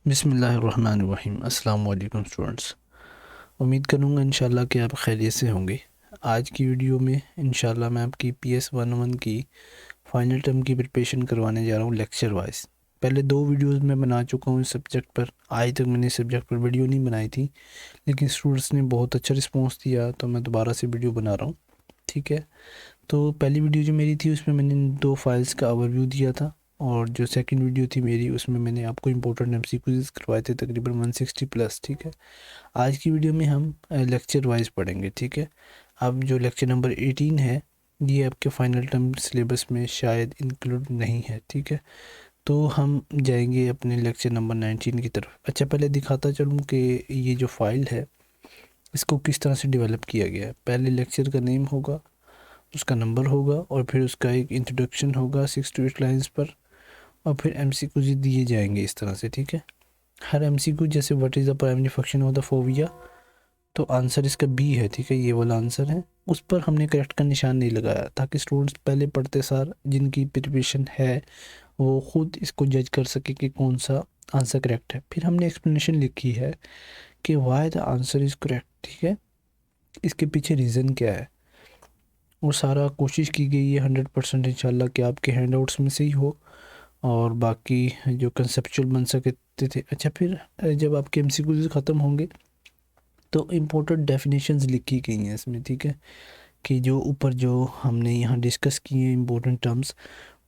बिस्मिल्लाहिर्रहमानिर्रहीम। अस्सलाम वालेकुम स्टूडेंट्स। उम्मीद करूँगा इंशाल्लाह कि आप खैरियत से होंगे। आज की वीडियो में इंशाल्लाह मैं आपकी PS11 की फ़ाइनल टर्म की प्रिपरेशन करवाने जा रहा हूँ लेक्चर वाइज। पहले 2 वीडियोस मैं बना चुका हूँ इस सब्जेक्ट पर। आज तक मैंने इस सब्जेक्ट पर वीडियो नहीं बनाई थी, लेकिन स्टूडेंट्स ने बहुत अच्छा रिस्पॉन्स दिया तो मैं दोबारा से वीडियो बना रहा हूँ। ठीक है, तो पहली वीडियो जो मेरी थी उसमें मैंने 2 फाइल्स का ओवरव्यू दिया था, और जो सेकंड वीडियो थी मेरी उसमें मैंने आपको इंपॉर्टेंट MCQs करवाए थे तकरीबन 160 प्लस। ठीक है, आज की वीडियो में हम लेक्चर वाइज पढ़ेंगे। ठीक है, अब जो लेक्चर नंबर 18 है ये आपके फाइनल टर्म सिलेबस में शायद इंक्लूड नहीं है। ठीक है, तो हम जाएंगे अपने लेक्चर नंबर 19 की तरफ। अच्छा, पहले दिखाता चलूँ कि ये जो फाइल है इसको किस तरह से डेवलप किया गया है। पहले लेक्चर का नेम होगा, उसका नंबर होगा, और फिर उसका एक इंट्रोडक्शन होगा 6 to 8 लाइन्स पर, और फिर MCQs दिए जाएंगे इस तरह से। ठीक है, हर MCQ जैसे what is the primary function of the fovea, तो आंसर इसका बी है। ठीक है, ये वाला आंसर है। उस पर हमने करेक्ट का निशान नहीं लगाया ताकि स्टूडेंट्स पहले पढ़ते सार जिनकी प्रिपरेशन है वो खुद इसको जज कर सके कि कौन सा आंसर करेक्ट है। फिर हमने एक्सप्लेनेशन लिखी है कि why the answer is correct. ठीक है, इसके पीछे रीज़न क्या है, और सारा कोशिश की गई है 100% इंशाल्लाह कि आपके हैंडआउट्स में से ही हो और बाकी जो कंसेप्चुअल बन सकते थे। अच्छा, फिर जब आपके MCQs ख़त्म होंगे तो इम्पोर्टेंट डेफिनेशंस लिखी गई हैं इसमें। ठीक है, कि जो ऊपर जो हमने यहाँ डिस्कस किए हैं इम्पोर्टेंट टर्म्स,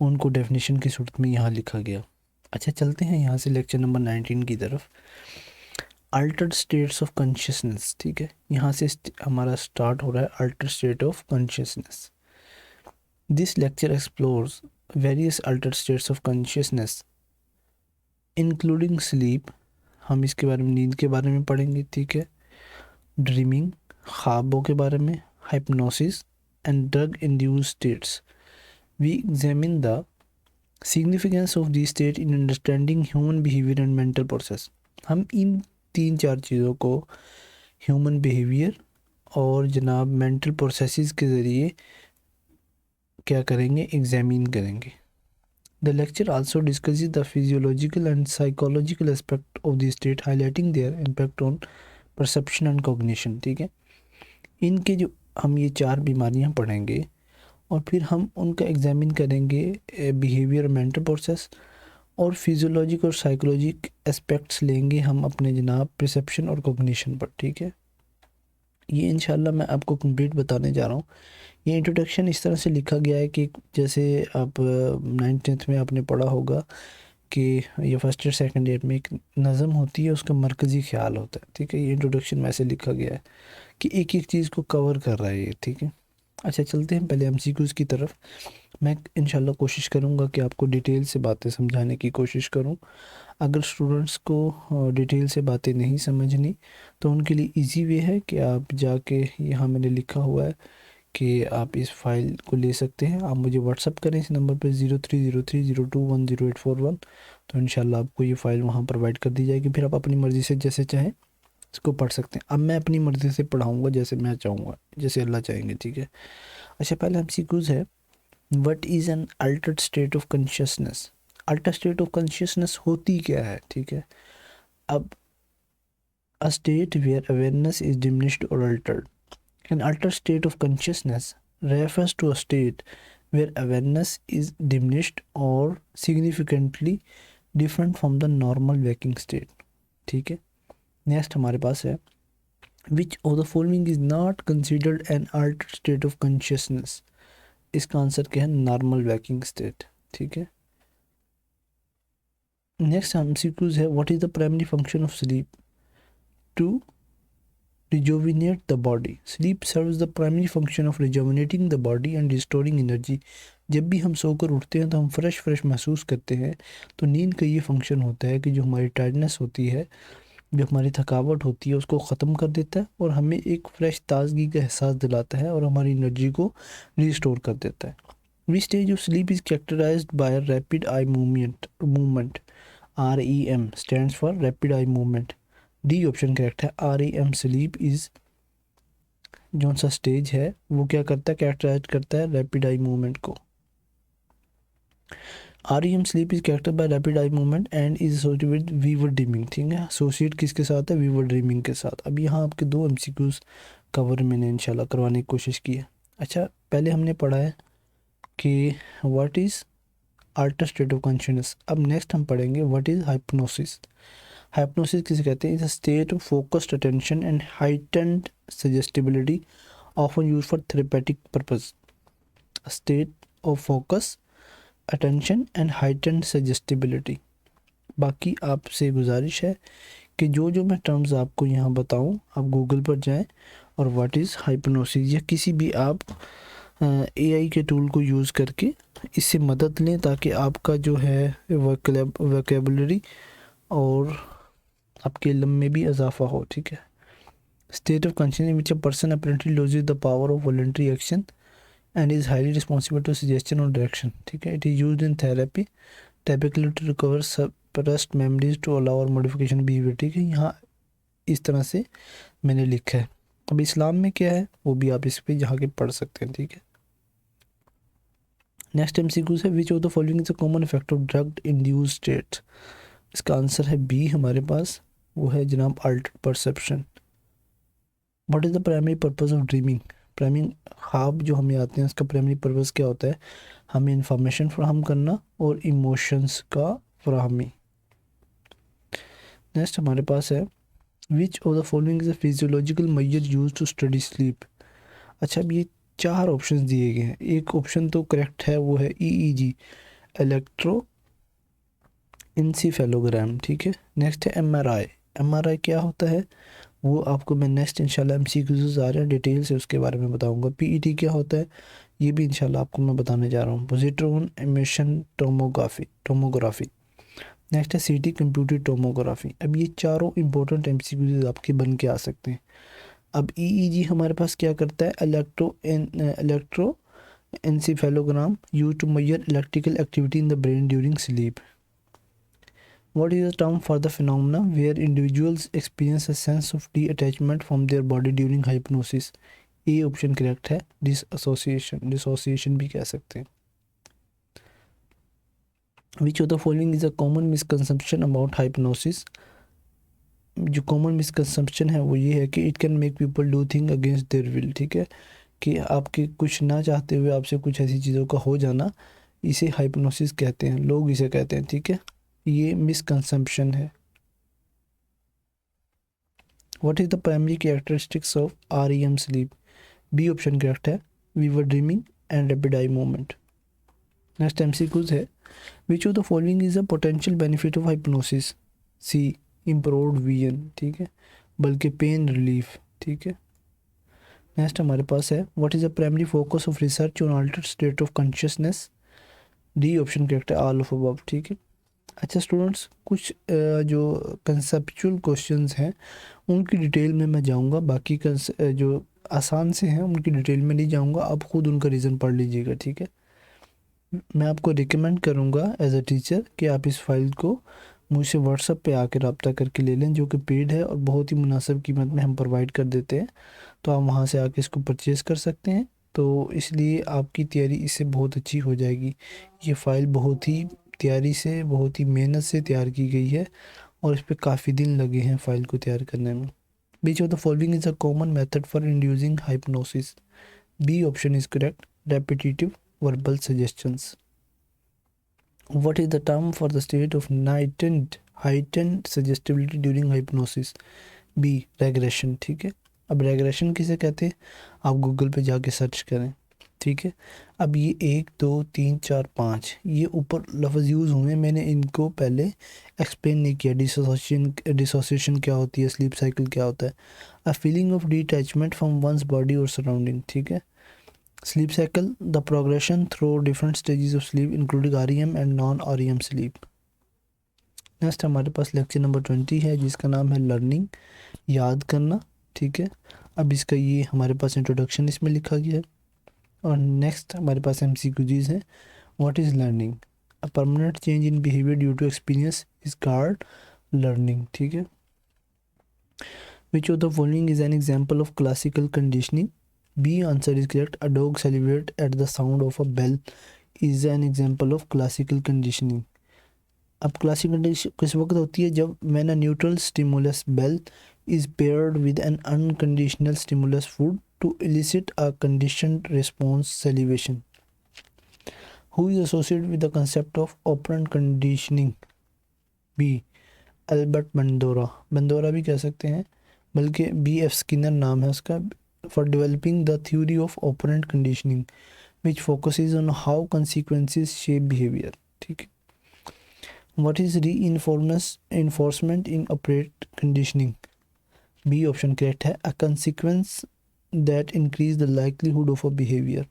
उनको डेफिनेशन की सूरत में यहाँ लिखा गया। अच्छा, चलते हैं यहाँ से लेक्चर नंबर 19 की तरफ। Altered states of consciousness. ठीक है, यहाँ से हमारा स्टार्ट हो रहा है Altered state of consciousness. This lecture explores various Altered states of consciousness including sleep, हम इसके बारे में नींद के बारे में पढ़ेंगे। ठीक है, ड्रीमिंग, ख्वाबों के बारे में, hypnosis and drug induced states. We examine the significance of the state in understanding human behaviour and mental process. हम इन 3-4 चीज़ों को ह्यूमन बिहेवियर और जनाब मेंटल प्रोसेसेस के ज़रिए क्या करेंगे, एग्जामिन करेंगे। The lecture also discusses the physiological and psychological aspect of the state, highlighting their impact on perception and cognition। ठीक है, इनके जो हम ये 4 बीमारियां पढ़ेंगे और फिर हम उनका एग्जामिन करेंगे बिहेवियर, मेंटल प्रोसेस और फिजियोलॉजिक और साइकोलॉजिक एस्पेक्ट्स लेंगे हम अपने जनाब परसेप्शन और कॉग्निशन पर। ठीक है, ये इंशाल्लाह मैं आपको कंप्लीट बताने जा रहा हूँ। ये इंट्रोडक्शन इस तरह से लिखा गया है कि जैसे आप 9th में आपने पढ़ा होगा कि ये फर्स्ट ईयर सेकंड ईयर में एक नज़म होती है, उसका मरकज़ी ख्याल होता है। ठीक है, ये इंट्रोडक्शन में ऐसे लिखा गया है कि एक एक चीज़ को कवर कर रहा है ये। ठीक है, अच्छा चलते हैं पहले MCQs की तरफ। मैं इंशाल्लाह कोशिश करूँगा कि आपको डिटेल से बातें समझाने की कोशिश करूँ। अगर स्टूडेंट्स को डिटेल से बातें नहीं समझनी तो उनके लिए इजी वे है कि आप जाके, यहाँ मैंने लिखा हुआ है कि आप इस फाइल को ले सकते हैं। आप मुझे व्हाट्सअप करें इस नंबर पर 030302108141, तो इंशाल्लाह आपको ये फ़ाइल वहाँ प्रोवाइड कर दी जाएगी। फिर आप अपनी मर्ज़ी से जैसे चाहें इसको पढ़ सकते हैं। अब मैं अपनी मर्ज़ी से पढ़ाऊँगा जैसे मैं चाहूँगा, जैसे अल्लाह चाहेंगे। ठीक है, अच्छा पहले MCQs है, what is an altered state of consciousness. Altered state of consciousness होती क्या है। ठीक है, अब a state where awareness is diminished और altered. An altered state of consciousness refers to a state where awareness is diminished or significantly different from the normal waking state। ठीक है, next हमारे पास है which of the following is not considered an altered state of consciousness। इसका answer क्या है, normal waking state. ठीक है, नेक्स्ट MCQs है, what is the primary function of sleep. To rejuvenate the body। Sleep serves the primary function of rejuvenating the body and restoring energy। जब भी हम सोकर उठते हैं तो हम फ्रेश महसूस करते हैं, तो नींद का ये फंक्शन होता है कि जो हमारी टायर्डनेस होती है, जो हमारी थकावट होती है, उसको ख़त्म कर देता है और हमें एक फ्रेश ताजगी का एहसास दिलाता है और हमारी एनर्जी को रिस्टोर कर देता है। Which stage of sleep is characterized by rapid eye movement. REM stands for rapid eye movement. D option correct है। REM स्लीप इज़ जो सा स्टेज है वो क्या करता है, कैरेक्टराइज करता है रैपिड आई मूवमेंट को। REM sleep is character by rapid eye movement and is associated with vivid dreaming, ठीक है, एसोसिएट किसके साथ है, वीवर ड्रीमिंग के साथ। अब यहाँ आपके 2 MCQs कवर मैंने इंशाल्लाह करवाने की कोशिश की है। अच्छा, पहले हमने पढ़ा है कि what is alter state of consciousness. अब नेक्स्ट हम पढ़ेंगे व्हाट इज़ हाइप्नोसिस। हाइप्नोसिस किसे कहते हैं, is a state of focused attention and heightened suggestibility often use for therapeutic purpose. State of focus attention and heightened suggestibility. बाकी आपसे गुजारिश है कि जो जो मैं टर्म्स आपको यहाँ बताऊँ आप गूगल पर जाएं और व्हाट इज़ हाइप्नोसिस या किसी भी आप AI के टूल को यूज़ करके इससे मदद लें ताकि आपका जो है वोकैबुलरी और आपके इल्म में भी इजाफा हो, ठीक है। State of consciousness which a person apparently loses the power of voluntary action and is highly responsible to suggestion और डायरेक्शन, ठीक है। It is used in therapy typically to recover suppressed memories to allow और modification behaviour, ठीक है। यहाँ इस तरह से मैंने लिखा है। अब इस्लाम में क्या है वो भी आप इस पे यहाँ के पढ़ सकते हैं, ठीक है। नेक्स्ट MCQ है which of the following is a common effect of drug induced state. इसका आंसर है बी हमारे पास, वो है जनाब Altered perception. What is the primary purpose of dreaming. Primary ख्वाब जो हमें आते हैं उसका प्राइमरी पर्पस क्या होता है, हमें इंफॉर्मेशन फ्राहम करना और इमोशंस का फ्राहमी। नेक्स्ट हमारे पास है which of the following is a physiological measure use to study sleep. अच्छा, अब ये 4 ऑप्शन दिए गए हैं, एक ऑप्शन तो करेक्ट है, वो है EEG इलेक्ट्रो इंसीफेलोग्राम, ठीक है। नेक्स्ट है MRI क्या होता है वो आपको मैं नेक्स्ट इंशाल्लाह MCQs आ रहे हैं डिटेल से उसके बारे में बताऊंगा। PET क्या होता है ये भी इंशाल्लाह आपको मैं बताने जा रहा हूँ। Positron emission tomography. नेक्स्ट है CT कंप्यूटेड टोमोग्राफी। अब ये चारों इंपॉर्टेंट MCQs आपके बन के आ सकते हैं। अब EEG हमारे पास क्या करता है, electroencephalogram use to measure electrical activity in the brain during sleep. What is the term for the phenomena where individuals experience a sense of detachment from their body during hypnosis? ये option correct है, dissociation भी कह सकते हैं। Which of the following is a common misconception about hypnosis? जो common misconception है वो ये है कि it can make people do thing against their will, ठीक है, कि आपके कुछ ना चाहते हुए आपसे कुछ ऐसी चीज़ों का हो जाना, इसे हाइप्नोसिस कहते हैं, लोग इसे कहते हैं, ठीक है। ये मिसकंसेप्शन है। What is the primary characteristics of REM sleep. B option correct है, vivid dreaming and rapid eye movement. Next MCQs है which of the following is a potential benefit of hypnosis. C improved vision, ठीक है, बल्कि pain relief, ठीक है। Next हमारे पास है what is the primary focus of research on Altered state of consciousness. D option correct है, all of above, ठीक है। अच्छा स्टूडेंट्स, कुछ जो कंसेप्चुअल क्वेश्चंस हैं उनकी डिटेल में मैं जाऊंगा, बाकी जो आसान से हैं उनकी डिटेल में नहीं जाऊंगा, आप खुद उनका रीज़न पढ़ लीजिएगा, ठीक है। मैं आपको रिकमेंड करूंगा एज अ टीचर कि आप इस फाइल को मुझसे व्हाट्सएप पे आकर रब्ता करके ले लें, जो कि पेड है और बहुत ही मुनासिब कीमत में हम प्रोवाइड कर देते हैं, तो आप वहाँ से आके इसको परचेज़ कर सकते हैं। तो इसलिए आपकी तैयारी इससे बहुत अच्छी हो जाएगी। ये फ़ाइल बहुत ही तैयारी से, बहुत ही मेहनत से तैयार की गई है और इस पर काफ़ी दिन लगे हैं फ़ाइल को तैयार करने में। Which of the following is a common method for inducing hypnosis. B option is correct, repetitive verbal suggestions. What is the term for the state of heightened suggestibility during hypnosis? B regression, ठीक है। अब regression किसे कहते हैं आप Google पे जाके search करें, ठीक है। अब ये 1 2 3 4 5 ये ऊपर लफ्ज़ यूज़ हुए, मैंने इनको पहले एक्सप्लेन नहीं किया। डिसोसिएशन क्या होती है, स्लीप साइकिल क्या होता है। A feeling of detachment from one's body और सराउंडिंग, ठीक है। Sleep cycle, the progression through different stages of sleep including REM and non-REM sleep. Next हमारे पास लेक्चर नंबर 20 है जिसका नाम है लर्निंग, याद करना, ठीक है। अब इसका ये हमारे पास इंट्रोडक्शन इसमें लिखा गया है और नेक्स्ट हमारे पास MCQs हैं। What is learning, a permanent change in behaviour due to experience is called learning, ठीक है। Which of the following is an example of classical conditioning. B answer is correct. A dog salivate at the sound of a bell is an example of classical conditioning. अब classical condition किस वक्त होती है? जब when a neutral stimulus bell is paired with an unconditional stimulus food to elicit a conditioned response salivation. Who is associated with the concept of operant conditioning? B Albert Bandura भी कह सकते हैं, बल्कि बी एफ स्किनर नाम है उसका, for developing the theory of operant conditioning which focuses on how consequences shape behaviour. ठीक है। What is reinforcement in operate conditioning? B option correct है, a consequence that increase the likelihood of a behaviour.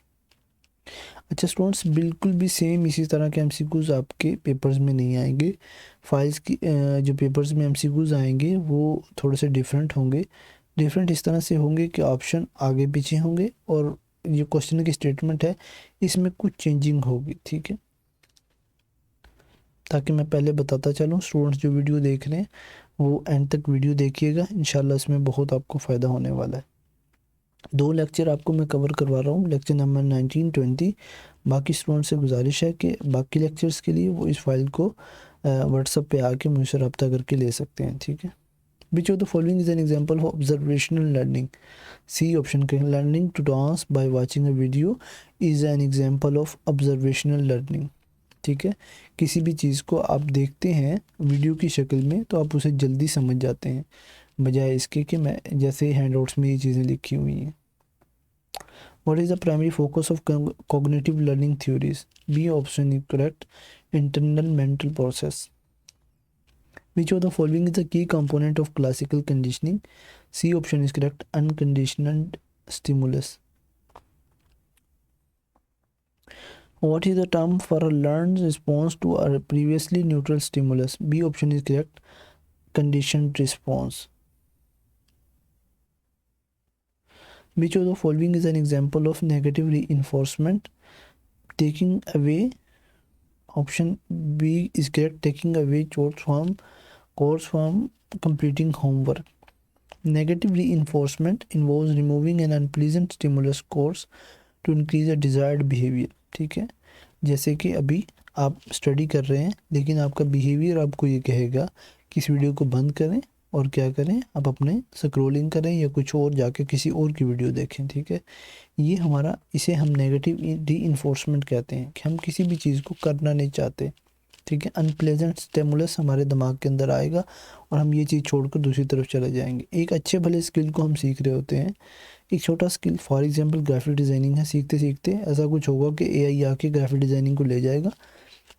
अच्छा students, बिल्कुल भी same इसी तरह के MCQs आपके पेपर्स में नहीं आएंगे। फाइल्स की जो पेपर्स में एमसीक्यूज आएंगे वो थोड़े से डिफरेंट होंगे। डिफरेंट इस तरह से होंगे कि ऑप्शन आगे पीछे होंगे और ये क्वेश्चन की स्टेटमेंट है इसमें कुछ चेंजिंग होगी। ठीक है, ताकि मैं पहले बताता चलूँ, स्टूडेंट्स जो वीडियो देख रहे हैं वो एंड तक वीडियो देखिएगा, इंशाल्लाह इसमें बहुत आपको फ़ायदा होने वाला है। 2 लेक्चर आपको मैं कवर करवा रहा हूँ, लेक्चर नंबर 19, 20। बाकी स्टूडेंट से गुजारिश है कि बाकी लेक्चर्स के लिए वो इस फाइल को व्हाट्सएप पे आके मुझसे रब्ता करके ले सकते हैं। ठीक है। Which of the following is an example of observational learning? C option के learning to dance by watching a video is an example of observational learning. ठीक है, किसी भी चीज़ को आप देखते हैं वीडियो की शक्ल में तो आप उसे जल्दी समझ जाते हैं, बजाय इसके कि मैं जैसे हैंडआउट्स में ये चीज़ें लिखी हुई हैं। What is the primary focus of cognitive learning theories? B option is correct. Internal mental process. Which of the following is the key component of classical conditioning? C option is correct. Unconditioned stimulus. What is the term for a learned response to a previously neutral stimulus? B option is correct. Conditioned response. Which of the following is an example of negative reinforcement? Taking away. Option B is correct. Taking away chores from completing homework. Negative reinforcement involves removing an unpleasant stimulus course to increase a desired behavior. ठीक है, जैसे कि अभी आप study कर रहे हैं लेकिन आपका बिहेवियर आपको ये कहेगा कि इस वीडियो को बंद करें और क्या करें, आप अपने स्क्रॉलिंग करें या कुछ और जाके किसी और की वीडियो देखें। ठीक है, ये हमारा, इसे हम नेगेटिव रीइंफोर्समेंट कहते हैं कि हम किसी भी चीज़ को करना नहीं चाहते। ठीक है, अनप्लेजेंट स्टिमुलस हमारे दिमाग के अंदर आएगा और हम ये चीज़ छोड़कर दूसरी तरफ चले जाएंगे। एक अच्छे भले स्किल को हम सीख रहे होते हैं, एक छोटा skill for example graphic designing है, सीखते सीखते ऐसा कुछ होगा कि एआई आके ग्राफिक डिज़ाइनिंग को ले जाएगा,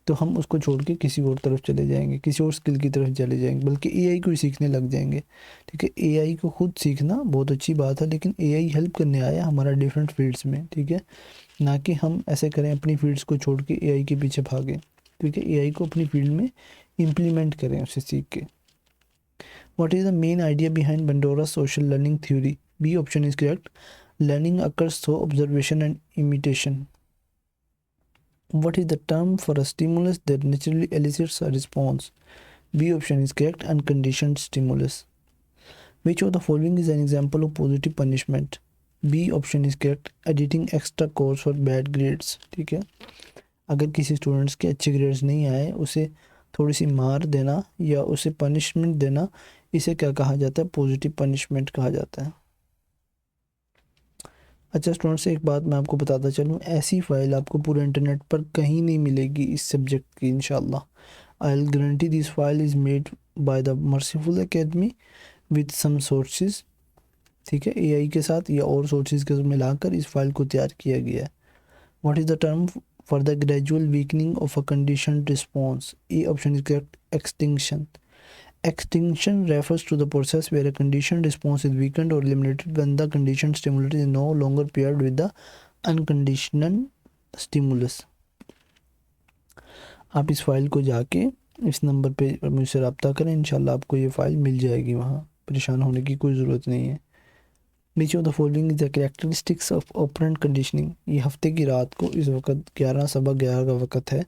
तो हम उसको छोड़ के किसी और तरफ चले जाएंगे, किसी और स्किल की तरफ चले जाएंगे, बल्कि एआई को ही सीखने लग जाएंगे। ठीक है, एआई को खुद सीखना बहुत अच्छी बात है, लेकिन एआई हेल्प करने आया हमारा डिफरेंट फील्ड्स में। ठीक है, ना कि हम ऐसे करें अपनी फील्ड्स को छोड़ के एआई के पीछे भागें। ठीक है, एआई को अपनी फील्ड में इम्प्लीमेंट करें उसे सीख के। What is the main idea behind Bandura social learning theory? B option is correct. Learning occurs through observation and imitation. What is the term for a stimulus that naturally elicits a response? B option is correct. Unconditioned stimulus. Which of the following is an example of positive punishment? B option is correct. Editing extra course for bad grades. ठीक है, अगर किसी students के अच्छे grades नहीं आए उसे थोड़ी सी मार देना या उसे पनिशमेंट देना, इसे क्या कहा जाता है? पॉजिटिव पनिशमेंट कहा जाता है। अच्छा स्टूडेंट्स, एक बात मैं आपको बताता चलूँ, ऐसी फ़ाइल आपको पूरे इंटरनेट पर कहीं नहीं मिलेगी इस सब्जेक्ट की इंशाल्लाह। I will guarantee this file is made by the merciful academy with some sources. ठीक है, एआई के साथ या और सोर्सेज के मिलाकर इस फाइल को तैयार किया गया है। What is the term for the gradual weakening of a conditioned response? A option is correct. Extinction. Extinction refers to the process where a conditioned response is weakened or eliminated when the conditioned stimulus is no longer paired with the unconditioned stimulus. आप इस file को जाके इस number पे मुझसे रब्ता करें, इंशाल्लाह आपको ये फ़ाइल मिल जाएगी, वहाँ परेशान होने की कोई ज़रूरत नहीं है। Which of the following is the characteristics of operant conditioning? ये हफ्ते की रात को इस वक्त 11:11 का वक्त है,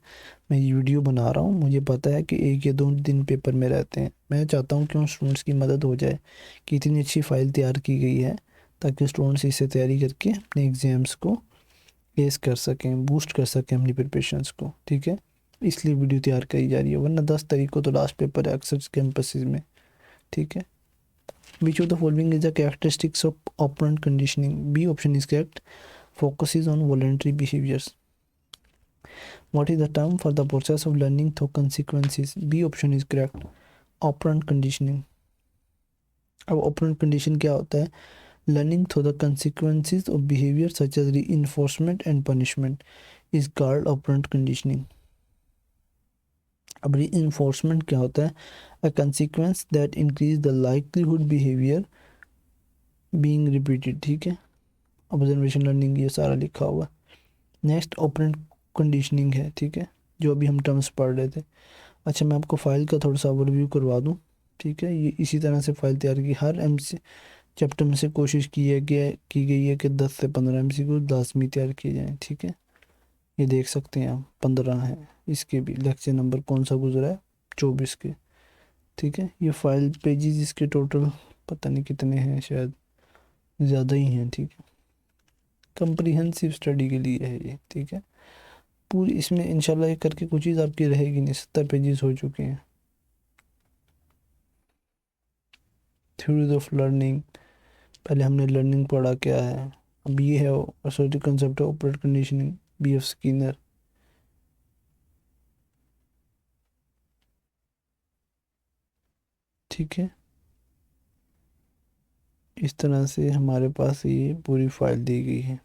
मैं ये वीडियो बना रहा हूँ। मुझे पता है कि 1 या 2 दिन पेपर में रहते हैं, मैं चाहता हूँ कि उन स्टूडेंट्स की मदद हो जाए कि इतनी अच्छी फ़ाइल तैयार की गई है ताकि स्टूडेंट्स इससे तैयारी करके अपने एग्ज़ाम्स को फेस कर सकें, बूस्ट कर सकें अपनी प्रिपरेशंस को, ठीक है। इसलिए वीडियो तैयार करी जा रही है, वरना 10 तारीख को तो लास्ट पेपर है अक्सर कैंपसेस में, ठीक है। Which of the following is the characteristics of operant conditioning? B option is correct, focuses on voluntary behaviors. What is the term for the process of learning through consequences? B option is correct, operant conditioning. अब operant condition क्या होता है? Learning through the consequences of behavior such as reinforcement and punishment is called operant conditioning. अब reinforcement क्या होता है? A consequence that increase the likelihood behavior being repeated, ठीक है। ऑब्जर्वेशन लर्निंग ये सारा लिखा हुआ। नेक्स्ट ऑपरेंट कंडीशनिंग है, ठीक है, जो अभी हम टर्म्स पढ़ रहे थे। अच्छा, मैं आपको फाइल का थोड़ा सा ओवरव्यू करवा दूँ, ठीक है। ये इसी तरह से फाइल तैयार की, हर चैप्टर में से कोशिश की गई है कि 10 से 15 MCQ लाजमी तैयार किए जाएँ, ठीक है। ये देख सकते हैं आप 15 हैं, इसके भी लेक्चर नंबर कौन सा गुजरा है, 24 के, ठीक है। ये फाइल पेजेस इसके टोटल पता नहीं कितने हैं, शायद ज़्यादा ही हैं, ठीक है। कंप्रीहेंसिव स्टडी के लिए है ये, ठीक है। पूरी इसमें इंशाल्लाह ये करके कुछ चीज़ आपकी रहेगी नहीं, 70 पेजेस हो चुके हैं। थ्योरीज ऑफ लर्निंग, पहले हमने लर्निंग पढ़ा क्या है, अब ये है associative concept of operate conditioning, BF Skinner, ठीक है। इस तरह से हमारे पास ये पूरी फाइल दी गई है।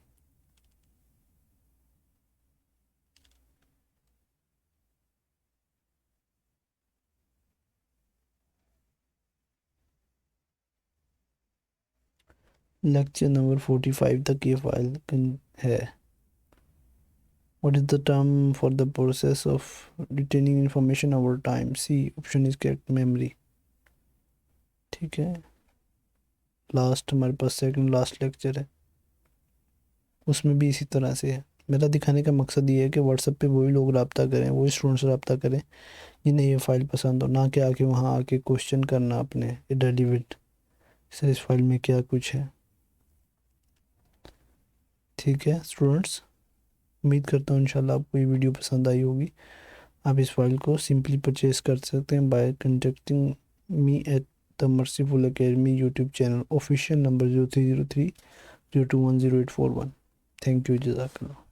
लेक्चर नंबर 45 तक ये फाइल है। What is the term for the process of retaining information over time? C option is correct, memory, ठीक है। लास्ट हमारे पास सेकंड लास्ट लेक्चर है, उसमें भी इसी तरह से है। मेरा दिखाने का मकसद ये है कि व्हाट्सएप पे वही लोग रब्ता करें, वही स्टूडेंट्स रब्ता करें जिन्हें ये फ़ाइल पसंद हो, ना कि आके वहाँ आके क्वेश्चन करना अपने इरेलीवेंट, सर इस फाइल में क्या कुछ है, ठीक है स्टूडेंट्स। उम्मीद करता हूँ इंशाल्लाह आपको ये वीडियो पसंद आई होगी। आप इस फाइल को सिंपली परचेज कर सकते हैं by contacting me at the merciful academy YouTube channel, official number 0303 0210841। Thank you, जज़ाकल्लाह।